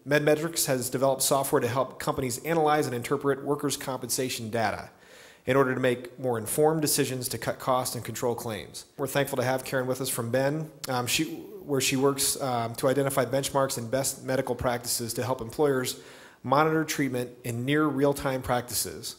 MedMetrics has developed software to help companies analyze and interpret workers' compensation data in order to make more informed decisions to cut costs and control claims. We're thankful to have Karen with us from Ben, where she works to identify benchmarks and best medical practices to help employers monitor treatment in near real-time practices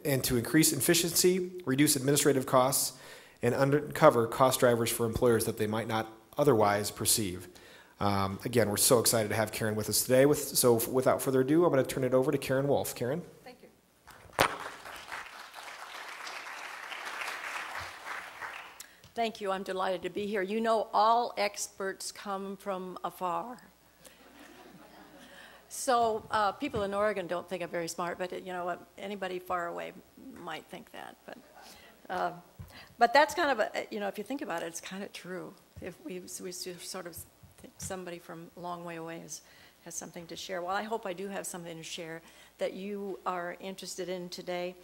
and to increase efficiency, reduce administrative costs, and uncover cost drivers for employers that they might not otherwise perceive. Again, we're so excited to have Karen with us today. So without further ado, I'm going to turn it over to Karen Wolfe. Karen? Thank you. Thank you. I'm delighted to be here. You know, all experts come from afar. So people in Oregon don't think I'm very smart, but you know, anybody far away might think that. But that's kind of a, you know, if you think about it, it's kind of true. If we sort of think somebody from a long way away has something to share. Well, I hope I do have something to share that you are interested in today.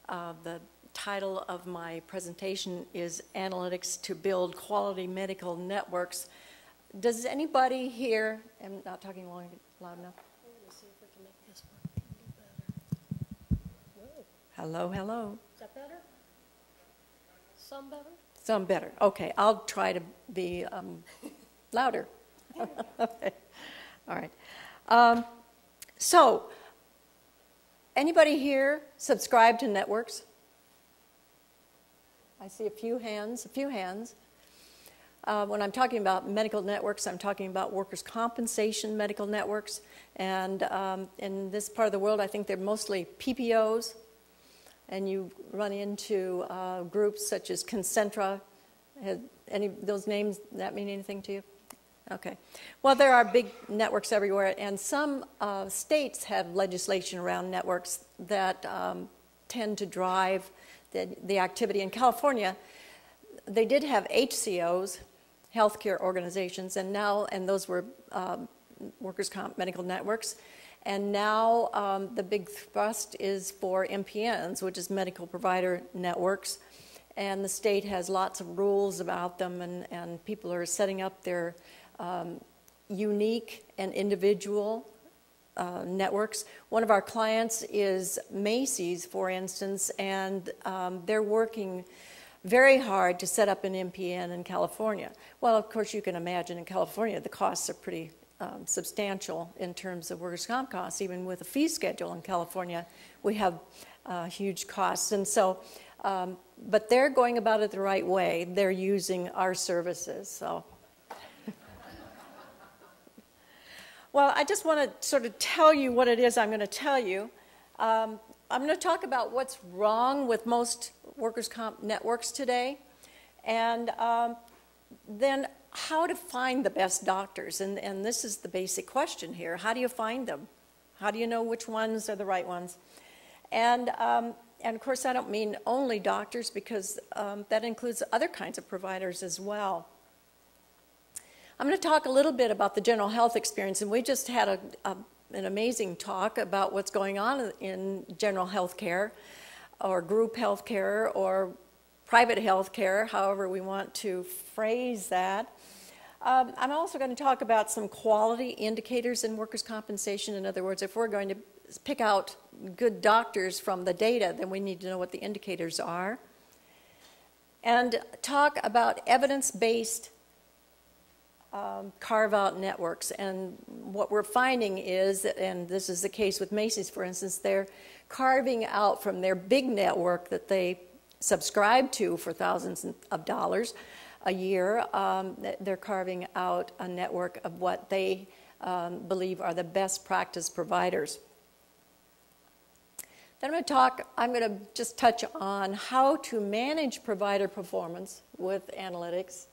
The title of my presentation is Analytics to Build Quality Medical Networks. Does anybody here, I'm not talking loud enough. See if we can make this one do better. Whoa. Hello, hello. Is that better? Some better? Some better. Okay, I'll try to be louder. Okay. All right. So, anybody here subscribe to networks? I see a few hands, When I'm talking about medical networks, I'm talking about workers' compensation medical networks. And in this part of the world, I think they're mostly PPOs. And you run into groups such as Concentra. Any those names, that mean anything to you? Okay. Well, there are big networks everywhere. And some states have legislation around networks that tend to drive the activity. In California, they did have HCOs, healthcare organizations, and those were workers' comp medical networks. And now the big thrust is for MPNs, which is medical provider networks. And the state has lots of rules about them, and people are setting up their unique and individual networks. One of our clients is Macy's, for instance, and they're working very hard to set up an MPN in California. Well, of course, you can imagine in California the costs are pretty substantial in terms of workers' comp costs. Even with a fee schedule in California, we have huge costs. And so, but they're going about it the right way. They're using our services. So. Well, I just want to sort of tell you what it is I'm going to tell you. I'm going to talk about what's wrong with most workers' comp networks today, and then how to find the best doctors. And this is the basic question here. How do you find them? How do you know which ones are the right ones? And of course, I don't mean only doctors, because that includes other kinds of providers as well. I'm going to talk a little bit about the general health experience, and we just had an amazing talk about what's going on in general health care, or group health care, or private health care, however we want to phrase that. I'm also going to talk about some quality indicators in workers' compensation. In other words, if we're going to pick out good doctors from the data, then we need to know what the indicators are. And talk about evidence-based carve-out networks. And what we're finding is, and this is the case with Macy's, for instance, they're carving out from their big network that they subscribe to for thousands of dollars a year, they're carving out a network of what they believe are the best practice providers. Then I'm going to just touch on how to manage provider performance with analytics.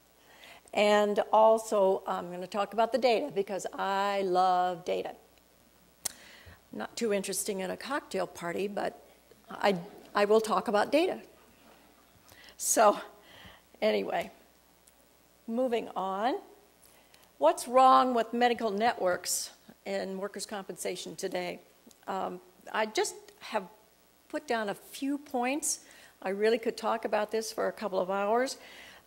And also, I'm going to talk about the data, because I love data. Not too interesting at a cocktail party, but I will talk about data. So, anyway, moving on. What's wrong with medical networks in workers' compensation today? I just have put down a few points. I really could talk about this for a couple of hours.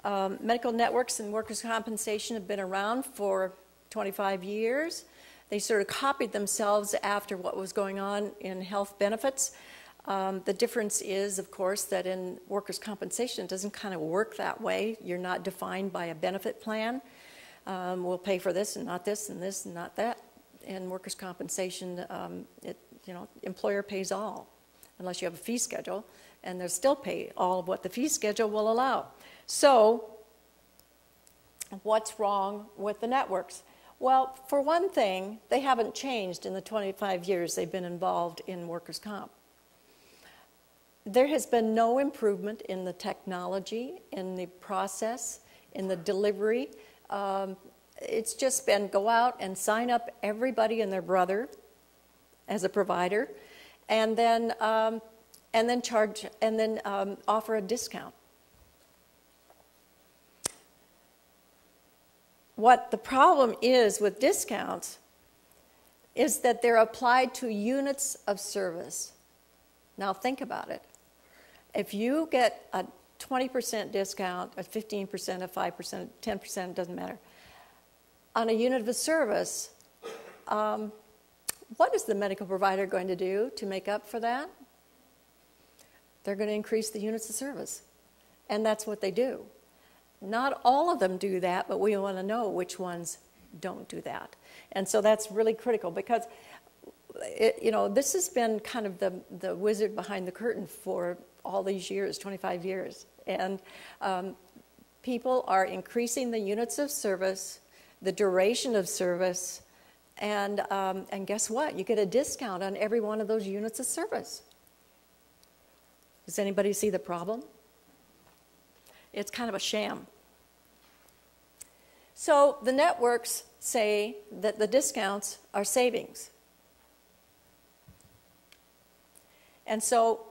Medical networks and workers' compensation have been around for 25 years, They sort of copied themselves after what was going on in health benefits. The difference is, of course, that in workers' compensation, it doesn't kind of work that way. You're not defined by a benefit plan. We'll pay for this and not this and this and not that. In workers' compensation, employer pays all, unless you have a fee schedule, and they'll still pay all of what the fee schedule will allow. So, what's wrong with the networks? Well, for one thing, they haven't changed in the 25 years they've been involved in workers' comp. There has been no improvement in the technology, in the process, in the delivery. It's just been go out and sign up everybody and their brother as a provider, and then charge, and then offer a discount. What the problem is with discounts is that they're applied to units of service. Now think about it. If you get a 20% discount, a 15%, a 5%, 10%, it doesn't matter, on a unit of a service, what is the medical provider going to do to make up for that? They're going to increase the units of service. And that's what they do. Not all of them do that, but we want to know which ones don't do that. And so that's really critical because, this has been kind of the wizard behind the curtain for all these years, 25 years. And people are increasing the units of service, the duration of service, and guess what? You get a discount on every one of those units of service. Does anybody see the problem? It's kind of a sham. So the networks say that the discounts are savings. And so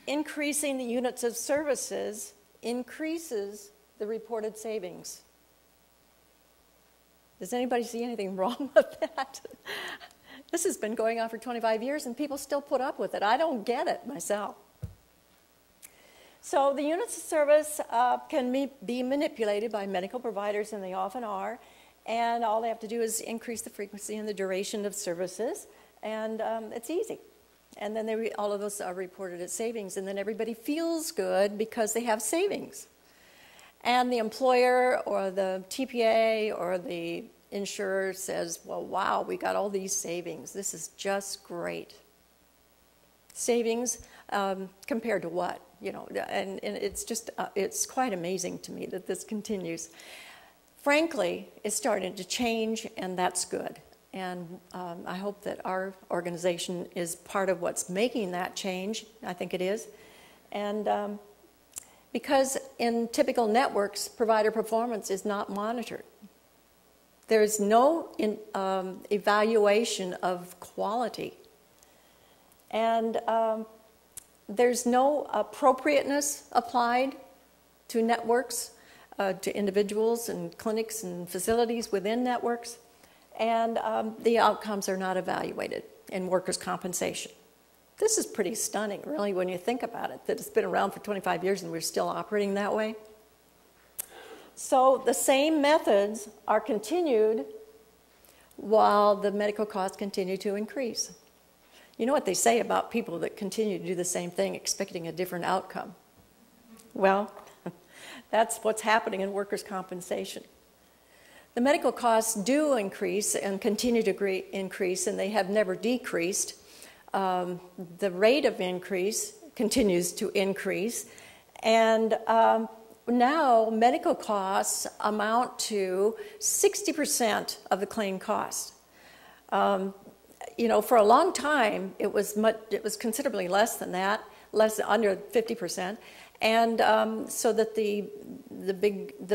increasing the units of services increases the reported savings. Does anybody see anything wrong with that? This has been going on for 25 years and people still put up with it. I don't get it myself. So the units of service can be manipulated by medical providers, and they often are, and all they have to do is increase the frequency and the duration of services, and it's easy. And then all of those are reported as savings, and then everybody feels good because they have savings. And the employer or the TPA or the insurer says, well, wow, we got all these savings. This is just great. Savings compared to what? And it's just, it's quite amazing to me that this continues. Frankly, it's starting to change, and that's good. And I hope that our organization is part of what's making that change. I think it is. And because in typical networks, provider performance is not monitored. There's no evaluation of quality. And there's no appropriateness applied to networks, to individuals and clinics and facilities within networks. And the outcomes are not evaluated in workers' compensation. This is pretty stunning, really, when you think about it, that it's been around for 25 years and we're still operating that way. So the same methods are continued while the medical costs continue to increase. You know what they say about people that continue to do the same thing expecting a different outcome? Well, that's what's happening in workers' compensation. The medical costs do increase and continue to increase, and they have never decreased. The rate of increase continues to increase, and now medical costs amount to 60% of the claim cost. For a long time, it was considerably less than that, under 50%, and so that the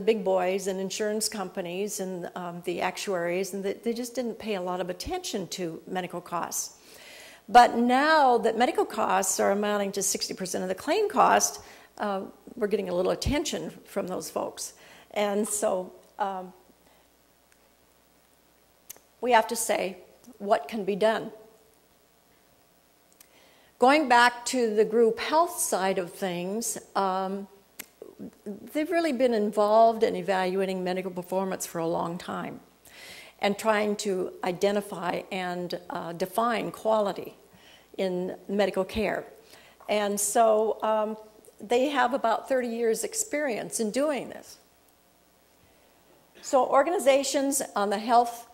big boys and insurance companies and the actuaries, and they just didn't pay a lot of attention to medical costs. But now that medical costs are amounting to 60% of the claim cost, we're getting a little attention from those folks. And so we have to say, what can be done? Going back to the group health side of things, they've really been involved in evaluating medical performance for a long time. and trying to identify and define quality in medical care. And so they have about 30 years experience in doing this. So organizations on the health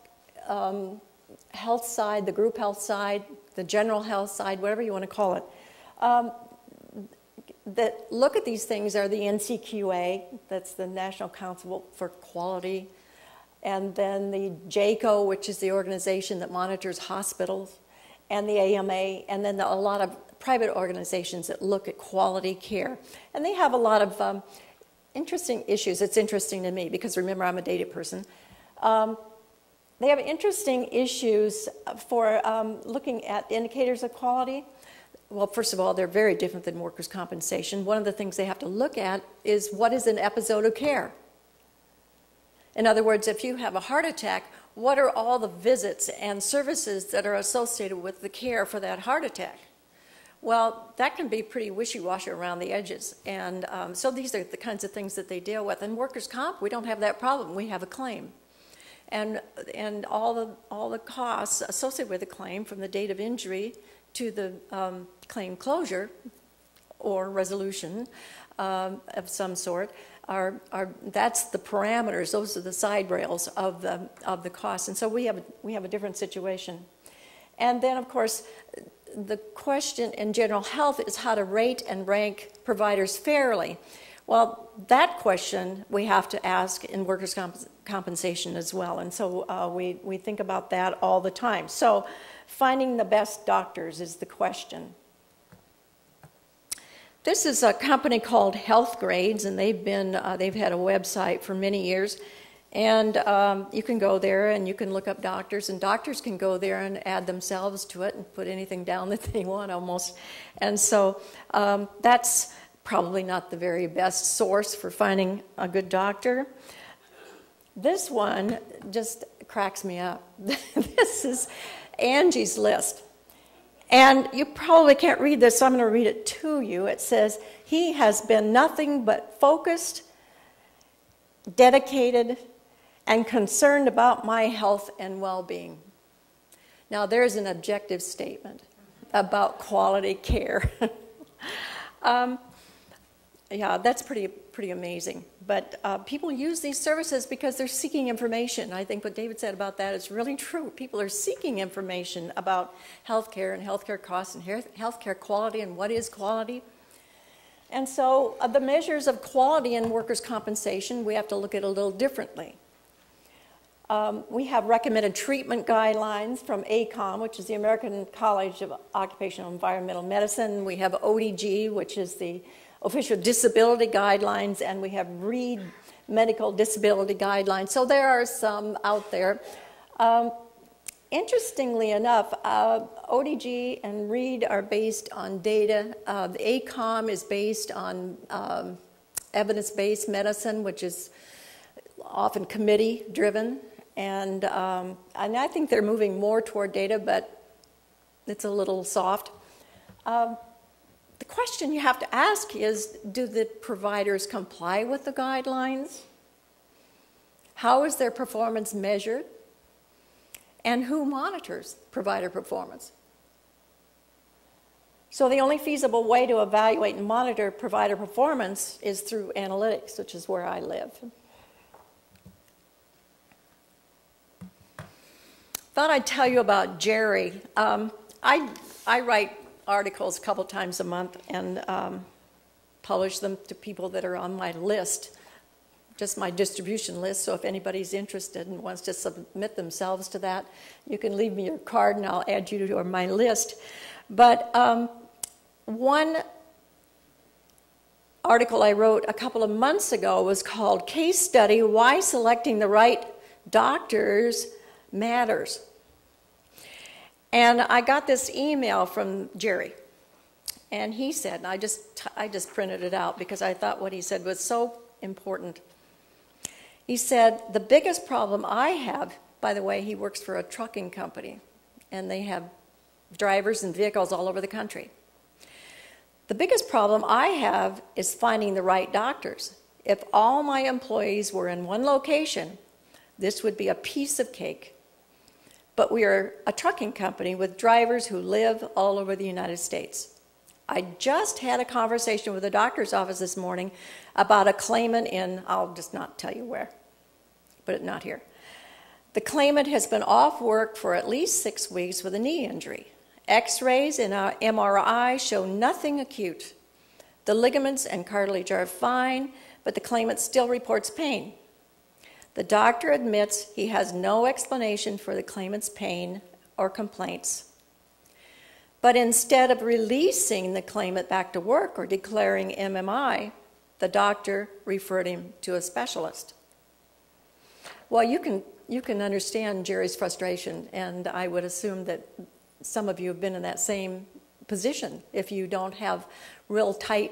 side, the group health side, the general health side, whatever you want to call it, that look at these things are the NCQA, that's the National Council for Quality, and then the JACO, which is the organization that monitors hospitals, and the AMA, and then a lot of private organizations that look at quality care. And they have a lot of interesting issues. It's interesting to me because, remember, I'm a data person. They have interesting issues for looking at indicators of quality. Well, first of all, they're very different than workers' compensation. One of the things they have to look at is what is an episode of care. In other words, if you have a heart attack, what are all the visits and services that are associated with the care for that heart attack? Well, that can be pretty wishy-washy around the edges. And so these are the kinds of things that they deal with. In workers' comp, we don't have that problem. We have a claim. And all the costs associated with a claim, from the date of injury to the claim closure or resolution of some sort, that's the parameters. Those are the side rails of the costs. And so we have a different situation. And then, of course, the question in general health is how to rate and rank providers fairly. Well, that question we have to ask in workers' compensation as well. And so we think about that all the time. So finding the best doctors is the question. This is a company called Health Grades, and they've had a website for many years. And you can go there and you can look up doctors, and doctors can go there and add themselves to it and put anything down that they want almost. And so that's probably not the very best source for finding a good doctor. This one just cracks me up. This is Angie's List. And you probably can't read this, so I'm going to read it to you. It says, "He has been nothing but focused, dedicated, and concerned about my health and well-being." Now, there's an objective statement about quality care. Yeah, that's pretty amazing. But people use these services because they're seeking information. I think what David said about that is really true. People are seeking information about healthcare and healthcare costs and healthcare quality and what is quality. And so the measures of quality in workers' compensation, we have to look at a little differently. We have recommended treatment guidelines from ACOM, which is the American College of Occupational and Environmental Medicine. We have ODG, which is the Official Disability Guidelines, and we have READ Medical Disability Guidelines. So there are some out there. Interestingly enough, ODG and READ are based on data. The ACOM is based on evidence-based medicine, which is often committee-driven. And I think they're moving more toward data, but it's a little soft. The question you have to ask is, do the providers comply with the guidelines? How is their performance measured? And who monitors provider performance? So the only feasible way to evaluate and monitor provider performance is through analytics, which is where I live. Thought I'd tell you about Jerry. I write articles a couple times a month and publish them to people that are on my list, just my distribution list. So if anybody's interested and wants to submit themselves to that, you can leave me your card and I'll add you to my list. But one article I wrote a couple of months ago was called "Case Study: Why Selecting the Right Doctors Matters." And I got this email from Jerry, and he said, and I just printed it out because I thought what he said was so important. He said, "The biggest problem I have," by the way, he works for a trucking company, and they have drivers and vehicles all over the country. "The biggest problem I have is finding the right doctors. If all my employees were in one location, this would be a piece of cake. But we are a trucking company with drivers who live all over the United States. I just had a conversation with the doctor's office this morning about a claimant in, I'll just not tell you where, but not here. The claimant has been off work for at least 6 weeks with a knee injury. X-rays and MRI show nothing acute. The ligaments and cartilage are fine, but the claimant still reports pain. The doctor admits he has no explanation for the claimant's pain or complaints. But instead of releasing the claimant back to work or declaring MMI, the doctor referred him to a specialist. Well, you can understand Jerry's frustration, and I would assume that some of you have been in that same position if you don't have real tight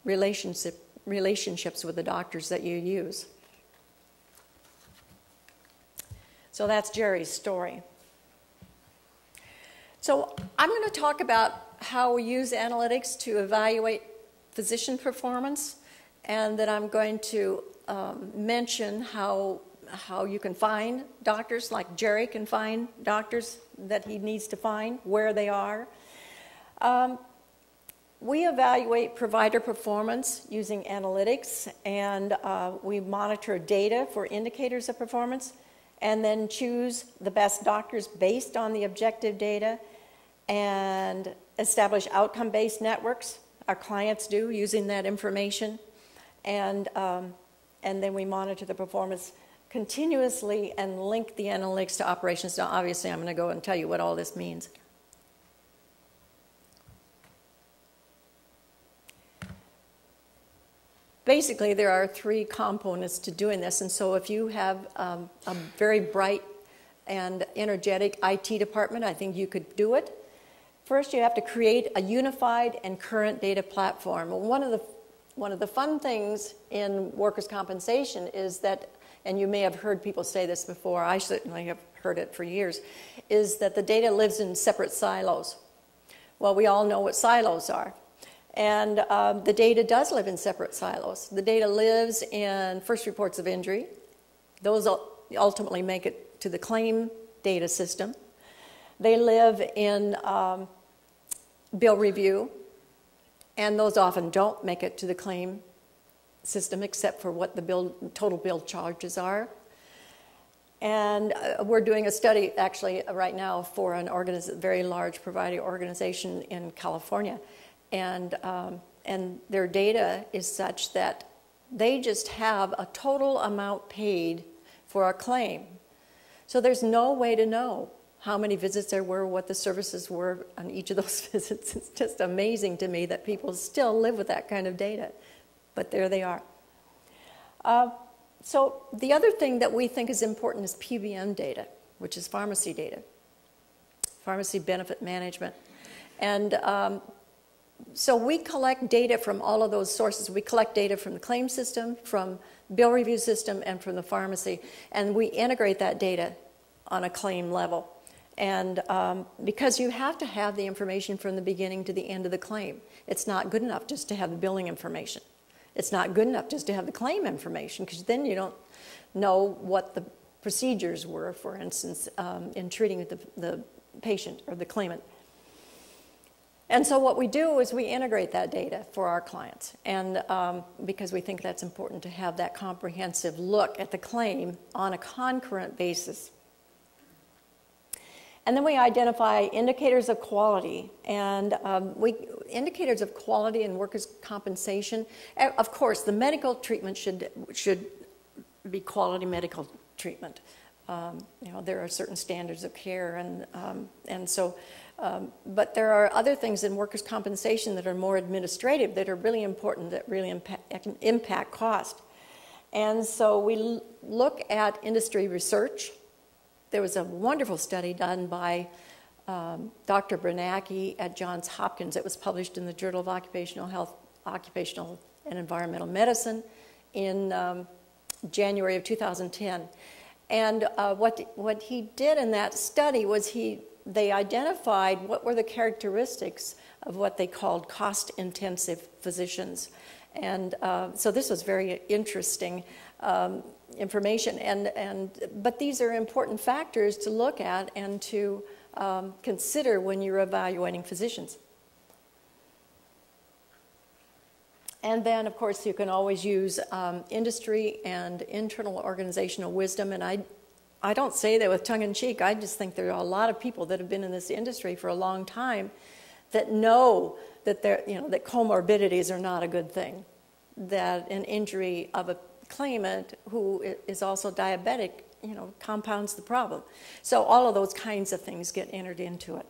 relationships with the doctors that you use. So that's Jerry's story. So I'm going to talk about how we use analytics to evaluate physician performance, and then I'm going to mention how you can find doctors, like Jerry can find doctors that he needs to find, where they are. We evaluate provider performance using analytics, and we monitor data for indicators of performance, and then choose the best doctors based on the objective data, and establish outcome-based networks. Our clients do, using that information, and then we monitor the performance continuously and link the analytics to operations. Now, obviously, I'm going to go and tell you what all this means. Basically, there are 3 components to doing this, and so if you have a very bright and energetic IT department, I think you could do it. First, you have to create a unified and current data platform. One of the fun things in workers' compensation is that, and you may have heard people say this before, I certainly have heard it for years, is that the data lives in separate silos. Well, we all know what silos are. And the data does live in separate silos. The data lives in first reports of injury. Those ultimately make it to the claim data system. They live in bill review, and those often don't make it to the claim system except for what the total bill charges are. And we're doing a study actually right now for an very large provider organization in California. And their data is such that they just have a total amount paid for a claim. So there's no way to know how many visits there were, what the services were on each of those visits. It's just amazing to me that people still live with that kind of data. But there they are. So the other thing that we think is important is PBM data, which is pharmacy data, pharmacy benefit management. And so we collect data from all of those sources. We collect data from the claim system, from bill review system, and from the pharmacy. And we integrate that data on a claim level. And because you have to have the information from the beginning to the end of the claim. It's not good enough just to have the billing information. It's not good enough just to have the claim information, because then you don't know what the procedures were, for instance, in treating the patient or the claimant. And so what we do is we integrate that data for our clients, and because we think that's important to have that comprehensive look at the claim on a concurrent basis. And then we identify indicators of quality, and indicators of quality in workers' compensation. Of course, the medical treatment should be quality medical treatment. There are certain standards of care, and so. But there are other things in workers' compensation that are more administrative that are really important, that really impact cost. And so we look at industry research. There was a wonderful study done by Dr. Bernanke at Johns Hopkins. It was published in the Journal of Occupational Health, Occupational and Environmental Medicine in January of 2010. And what he did in that study was they identified what were the characteristics of what they called cost-intensive physicians. And so this was very interesting information. But these are important factors to look at and to consider when you're evaluating physicians. And then, of course, you can always use industry and internal organizational wisdom. And I don't say that with tongue-in-cheek. I just think there are a lot of people that have been in this industry for a long time that know that that comorbidities are not a good thing, that an injury of a claimant who is also diabetic, compounds the problem. So all of those kinds of things get entered into it.